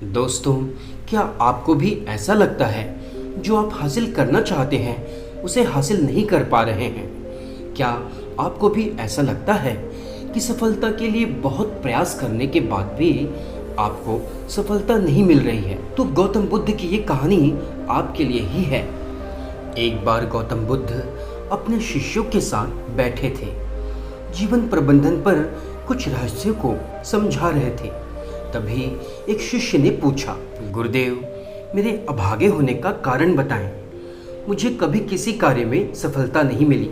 दोस्तों, क्या आपको भी ऐसा लगता है जो आप हासिल करना चाहते हैं उसे हासिल नहीं कर पा रहे हैं? क्या आपको भी ऐसा लगता है कि सफलता के लिए बहुत प्रयास करने के बाद भी आपको सफलता नहीं मिल रही है? तो गौतम बुद्ध की ये कहानी आपके लिए ही है। एक बार गौतम बुद्ध अपने शिष्यों के साथ बैठे थे, जीवन प्रबंधन पर कुछ रहस्यों को समझा रहे थे। तभी एक शिष्य ने पूछा, गुरुदेव, मेरे अभागे होने का कारण बताएं। मुझे कभी किसी कार्य में सफलता नहीं मिली।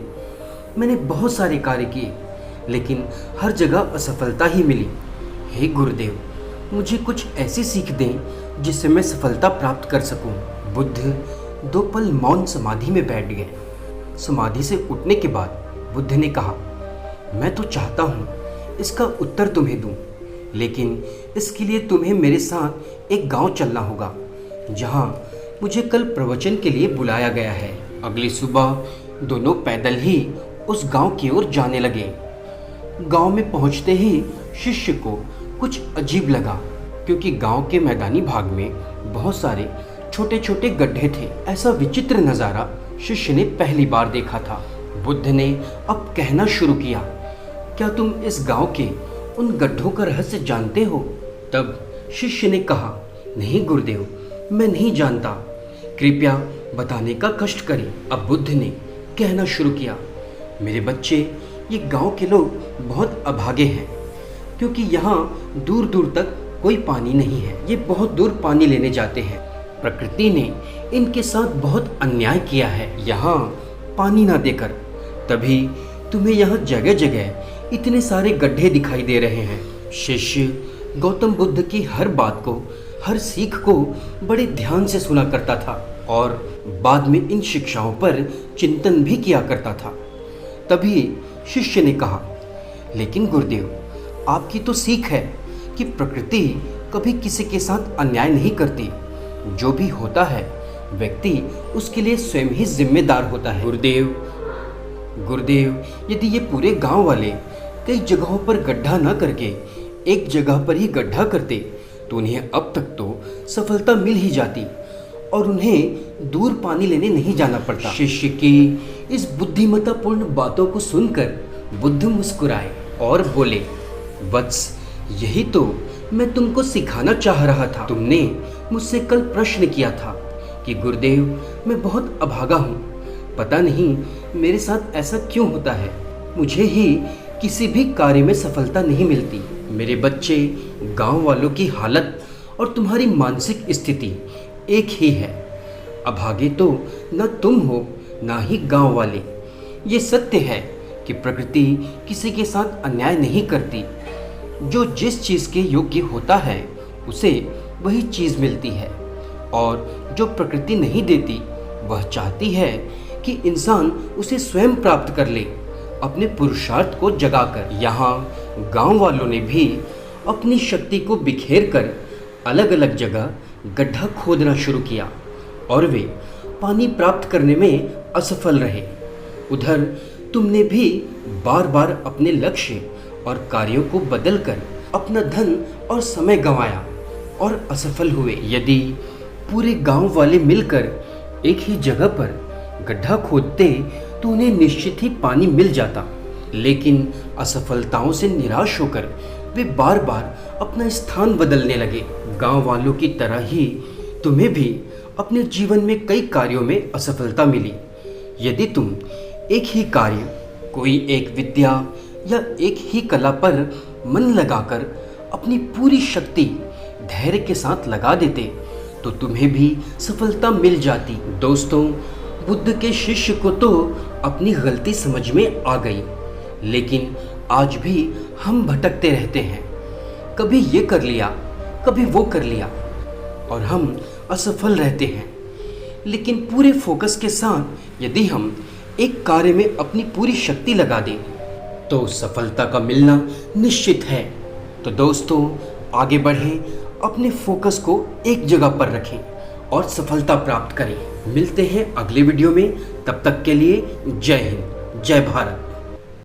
मैंने बहुत सारे कार्य किए, लेकिन हर जगह असफलता ही मिली। हे गुरुदेव, मुझे कुछ ऐसी सीख दें जिससे मैं सफलता प्राप्त कर सकूं। बुद्ध 2 पल मौन समाधि में बैठ गए। समाधि से उठने के बाद बुद्ध ने कहा, मैं तो चाहता हूँ इसका उत्तर तुम्हें दूं, लेकिन इसके लिए तुम्हें मेरे साथ एक गांव चलना होगा जहां मुझे कल प्रवचन के लिए बुलाया गया है। अगली सुबह दोनों पैदल ही उस गांव की ओर जाने लगे। गांव में पहुंचते ही शिष्य को कुछ अजीब लगा, क्योंकि गांव के मैदानी भाग में बहुत सारे छोटे छोटे गड्ढे थे। ऐसा विचित्र नज़ारा शिष्य ने पहली बार देखा था। बुद्ध ने अब कहना शुरू किया, क्या तुम इस गांव के उन गड्ढों का रहस्य जानते हो? तब शिष्य ने कहा, नहीं गुरुदेव, मैं नहीं जानता, कृपया बताने का कष्ट करें। अब बुद्ध ने कहना शुरू किया, मेरे बच्चे, ये गांव के लोग बहुत अभागे हैं, क्योंकि यहाँ दूर दूर तक कोई पानी नहीं है। ये बहुत दूर पानी लेने जाते हैं। प्रकृति ने इनके साथ बहुत अन्याय किया है यहाँ पानी ना देकर। तभी तुम्हें यहाँ जगह जगह इतने सारे गड्ढे दिखाई दे रहे हैं। शिष्य गौतम बुद्ध की हर बात को, हर सीख को बड़े ध्यान से सुना करता था और बाद में इन शिक्षाओं पर चिंतन भी किया करता था। तभी शिष्य ने कहा, लेकिन गुरुदेव, आपकी तो सीख है कि प्रकृति कभी किसी के साथ अन्याय नहीं करती। जो भी होता है व्यक्ति उसके लिए स्वयं ही जिम्मेदार होता है। गुरुदेव, यदि ये पूरे गांव वाले कई जगहों पर गड्ढा न करके एक जगह पर ही गड्ढा करते तो उन्हें अब तक तो सफलता मिल ही जाती और उन्हें दूर पानी लेने नहीं जाना पड़ता। शिष्य की इस बुद्धिमत्तापूर्ण बातों को सुनकर बुद्ध मुस्कुराए और बोले, वत्स, यही तो मैं तुमको सिखाना चाह रहा था। तुमने मुझसे कल प्रश्न किया था कि गुरुदेव, मैं बहुत अभागा हूँ, पता नहीं मेरे साथ ऐसा क्यों होता है, मुझे ही किसी भी कार्य में सफलता नहीं मिलती। मेरे बच्चे, गांव वालों की हालत और तुम्हारी मानसिक स्थिति एक ही है। अभागे तो न तुम हो, ना ही गांव वाले। ये सत्य है कि प्रकृति किसी के साथ अन्याय नहीं करती। जो जिस चीज़ के योग्य होता है उसे वही चीज़ मिलती है, और जो प्रकृति नहीं देती वह चाहती है कि इंसान उसे स्वयं प्राप्त कर ले, अपने पुरुषार्थ को जगाकर। यहाँ गांव वालों ने भी अपनी शक्ति को बिखेर कर अलग अलग जगह गड्ढा खोदना शुरू किया और वे पानी प्राप्त करने में असफल रहे। उधर तुमने भी बार बार अपने लक्ष्य और कार्यों को बदलकर अपना धन और समय गंवाया और असफल हुए। यदि पूरे गांव वाले मिलकर एक ही जगह पर गड्ढा खोदते तो उन्हें निश्चित ही पानी मिल जाता, लेकिन असफलताओं से निराश होकर वे बार बार अपना स्थान बदलने लगे। गांव वालों की तरह ही तुम्हें भी अपने जीवन में कई कार्यों में असफलता मिली। यदि तुम एक ही कार्य, कोई एक विद्या या एक ही कला पर मन लगाकर अपनी पूरी शक्ति धैर्य के साथ लगा देते तो तुम्हें भी सफलता मिल जाती। दोस्तों, बुद्ध के शिष्य को तो अपनी गलती समझ में आ गई, लेकिन आज भी हम भटकते रहते हैं। कभी ये कर लिया, कभी वो कर लिया, और हम असफल रहते हैं। लेकिन पूरे फोकस के साथ यदि हम एक कार्य में अपनी पूरी शक्ति लगा दें तो सफलता का मिलना निश्चित है। तो दोस्तों, आगे बढ़ें, अपने फोकस को एक जगह पर रखें और सफलता प्राप्त करें। मिलते हैं अगले वीडियो में, तब तक के लिए जय हिंद, जय भारत।